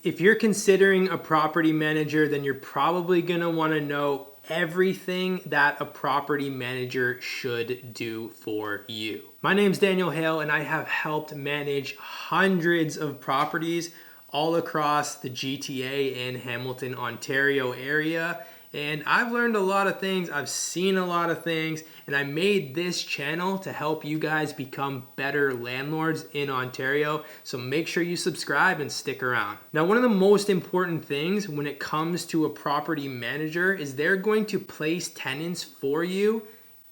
If you're considering a property manager, then you're probably going to want to know everything that a property manager should do for you. My name's Daniel Hale, and I have helped manage hundreds of properties all across the GTA and Hamilton, Ontario area. And I've learned a lot of things, I've seen a lot of things, and I made this channel to help you guys become better landlords in Ontario. So make sure you subscribe and stick around. Now, one of the most important things when it comes to a property manager is they're going to place tenants for you,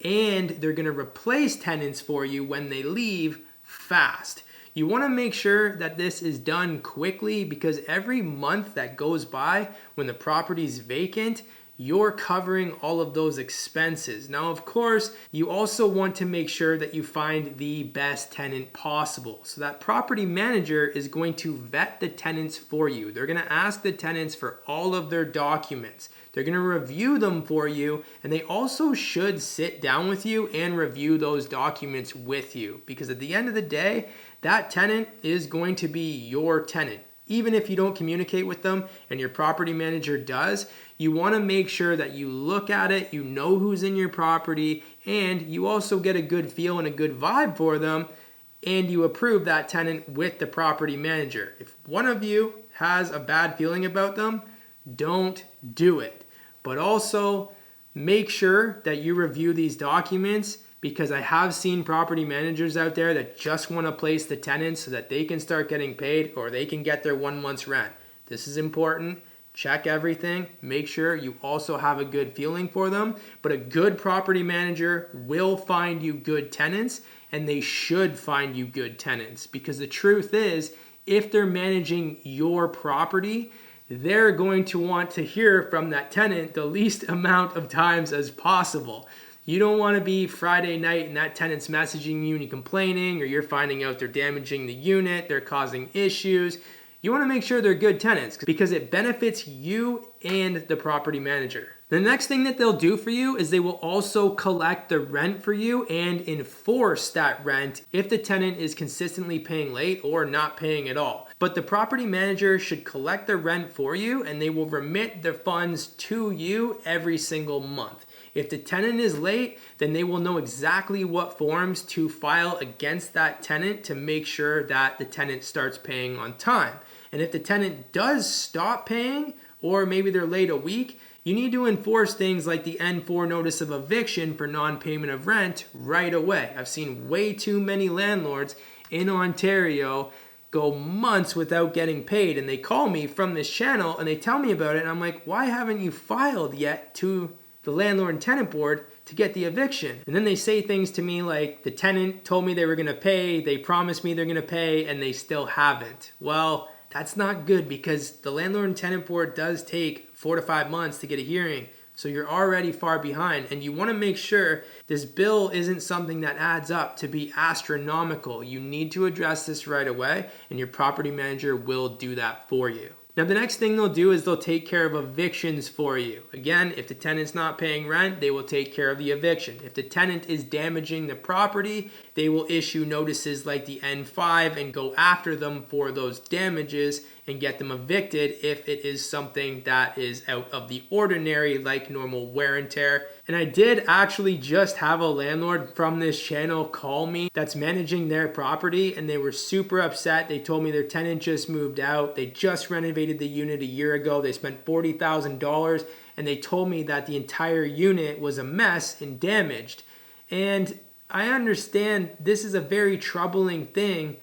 and they're going to replace tenants for you when they leave fast. You want to make sure that this is done quickly, because every month that goes by when the property is vacant, you're covering all of those expenses. Now, of course, you also want to make sure that you find the best tenant possible. So that property manager is going to vet the tenants for you. They're going to ask the tenants for all of their documents. They're going to review them for you, and they also should sit down with you and review those documents with you, because at the end of the day, that tenant is going to be your tenant. Even if you don't communicate with them and your property manager does, you want to make sure that you look at it, you know who's in your property, and you also get a good feel and a good vibe for them, and you approve that tenant with the property manager. If one of you has a bad feeling about them, don't do it. But also make sure that you review these documents, because I have seen property managers out there that just want to place the tenants so that they can start getting paid or they can get their 1 month's rent. This is important. Check everything. Make sure you also have a good feeling for them. But a good property manager will find you good tenants, and they should find you good tenants, because the truth is, if they're managing your property, they're going to want to hear from that tenant the least amount of times as possible. You don't want to be Friday night and that tenant's messaging you and you're complaining, or you're finding out they're damaging the unit, they're causing issues. You want to make sure they're good tenants, because it benefits you and the property manager. The next thing that they'll do for you is they will also collect the rent for you and enforce that rent if the tenant is consistently paying late or not paying at all. But the property manager should collect the rent for you, and they will remit the funds to you every single month. If the tenant is late, then they will know exactly what forms to file against that tenant to make sure that the tenant starts paying on time. And if the tenant does stop paying, or maybe they're late a week, you need to enforce things like the N4 notice of eviction for non-payment of rent right away. I've seen way too many landlords in Ontario go months without getting paid, and they call me from this channel and they tell me about it, and I'm like, why haven't you filed yet to the landlord and tenant board to get the eviction? And then they say things to me like, the tenant told me they were going to pay, they promised me they're going to pay, and they still haven't. Well, that's not good, because the landlord and tenant board does take 4 to 5 months to get a hearing. So you're already far behind, and you want to make sure this bill isn't something that adds up to be astronomical. You need to address this right away, and your property manager will do that for you. Now, the next thing they'll do is they'll take care of evictions for you. Again, if the tenant's not paying rent, they will take care of the eviction. If the tenant is damaging the property, they will issue notices like the N5 and go after them for those damages and get them evicted if it is something that is out of the ordinary, like normal wear and tear. And I did actually just have a landlord from this channel call me that's managing their property, and they were super upset. They told me their tenant just moved out. They just renovated the unit a year ago. They spent $40,000, and they told me that the entire unit was a mess and damaged. And I understand this is a very troubling thing,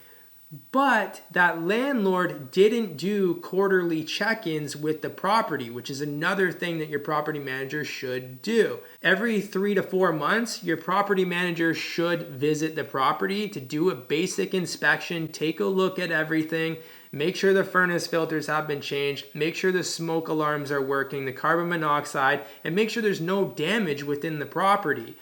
but that landlord didn't do quarterly check-ins with the property, which is another thing that your property manager should do. Every 3 to 4 months, your property manager should visit the property to do a basic inspection, take a look at everything, make sure the furnace filters have been changed, make sure the smoke alarms are working, the carbon monoxide, and make sure there's no damage within the property.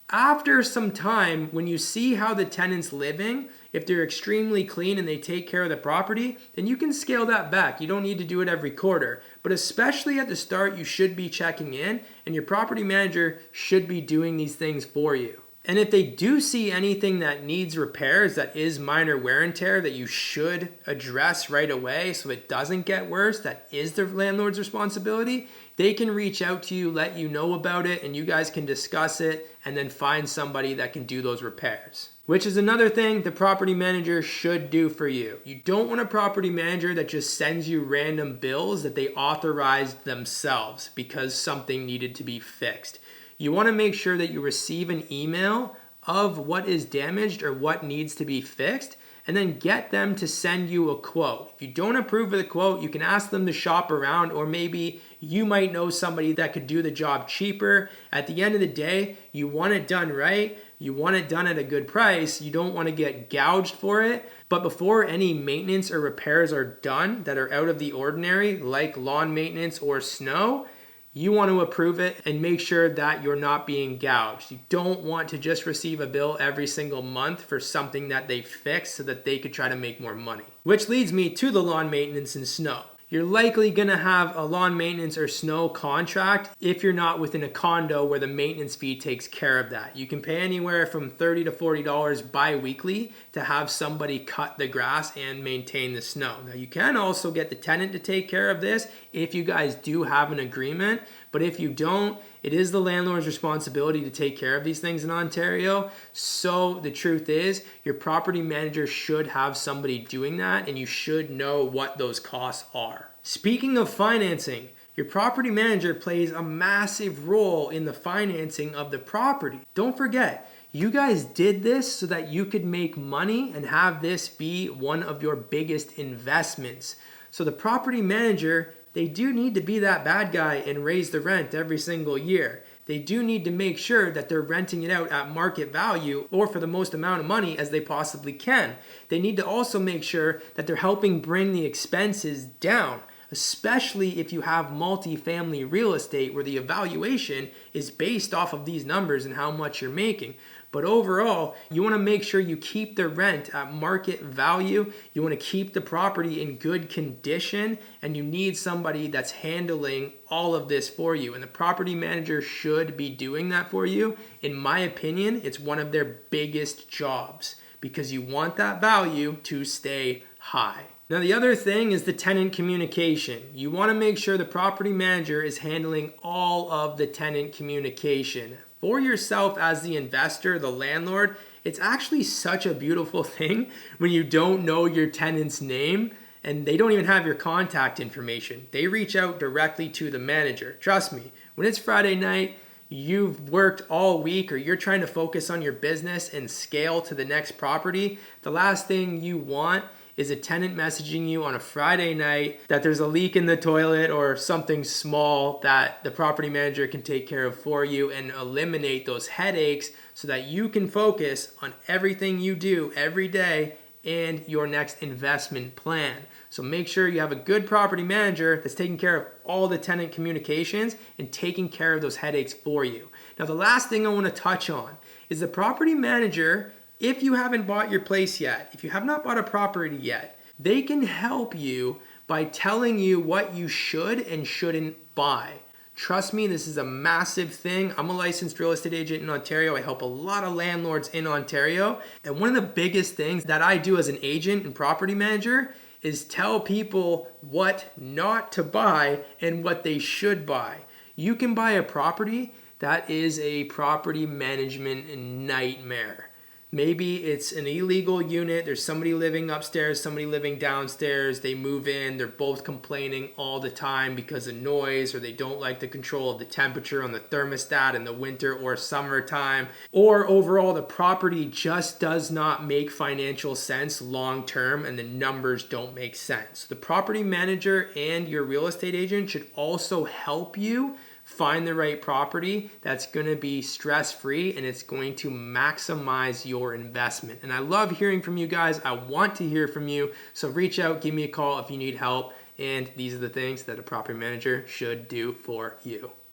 After some time, when you see how the tenant's living, if they're extremely clean and they take care of the property, then you can scale that back. You don't need to do it every quarter. But especially at the start, you should be checking in, and your property manager should be doing these things for you. And if they do see anything that needs repairs, that is minor wear and tear that you should address right away so it doesn't get worse, that is the landlord's responsibility, they can reach out to you, let you know about it, and you guys can discuss it and then find somebody that can do those repairs. Which is another thing the property manager should do for you. You don't want a property manager that just sends you random bills that they authorized themselves because something needed to be fixed. You want to make sure that you receive an email of what is damaged or what needs to be fixed, and then get them to send you a quote. If you don't approve of the quote, you can ask them to shop around, or maybe you might know somebody that could do the job cheaper. At the end of the day, you want it done right. You want it done at a good price. You don't want to get gouged for it. But before any maintenance or repairs are done that are out of the ordinary, like lawn maintenance or snow, you want to approve it and make sure that you're not being gouged. You don't want to just receive a bill every single month for something that they fixed so that they could try to make more money. Which leads me to the lawn maintenance and snow. You're likely going to have a lawn maintenance or snow contract if you're not within a condo where the maintenance fee takes care of that. You can pay anywhere from $30 to $40 bi-weekly to have somebody cut the grass and maintain the snow. Now you can also get the tenant to take care of this if you guys do have an agreement, but if you don't, it is the landlord's responsibility to take care of these things in Ontario. So the truth is, your property manager should have somebody doing that, and you should know what those costs are. Speaking of financing, your property manager plays a massive role in the financing of the property. Don't forget, you guys did this so that you could make money and have this be one of your biggest investments. So the property manager, they do need to be that bad guy and raise the rent every single year. They do need to make sure that they're renting it out at market value or for the most amount of money as they possibly can. They need to also make sure that they're helping bring the expenses down, especially if you have multifamily real estate where the evaluation is based off of these numbers and how much you're making. But overall, you want to make sure you keep the rent at market value. You want to keep the property in good condition, and you need somebody that's handling all of this for you. And the property manager should be doing that for you. In my opinion, it's one of their biggest jobs because you want that value to stay high. Now, the other thing is the tenant communication. You want to make sure the property manager is handling all of the tenant communication. For yourself as the investor, the landlord, it's actually such a beautiful thing when you don't know your tenant's name and they don't even have your contact information. They reach out directly to the manager. Trust me, when it's Friday night, you've worked all week or you're trying to focus on your business and scale to the next property, the last thing you want is a tenant messaging you on a Friday night that there's a leak in the toilet or something small that the property manager can take care of for you and eliminate those headaches so that you can focus on everything you do every day and your next investment plan. So make sure you have a good property manager that's taking care of all the tenant communications and taking care of those headaches for you. Now, the last thing I want to touch on is the property manager. If you haven't bought your place yet, if you have not bought a property yet, they can help you by telling you what you should and shouldn't buy. Trust me, this is a massive thing. I'm a licensed real estate agent in Ontario. I help a lot of landlords in Ontario. And one of the biggest things that I do as an agent and property manager is tell people what not to buy and what they should buy. You can buy a property that is a property management nightmare. Maybe it's an illegal unit. There's somebody living upstairs, somebody living downstairs. They move in. They're both complaining all the time because of noise, or they don't like the control of the temperature on the thermostat in the winter or summertime. Or overall, the property just does not make financial sense long term and the numbers don't make sense. The property manager and your real estate agent should also help you find the right property that's going to be stress-free and it's going to maximize your investment. And I love hearing from you guys. I want to hear from you. So reach out, give me a call if you need help. And these are the things that a property manager should do for you.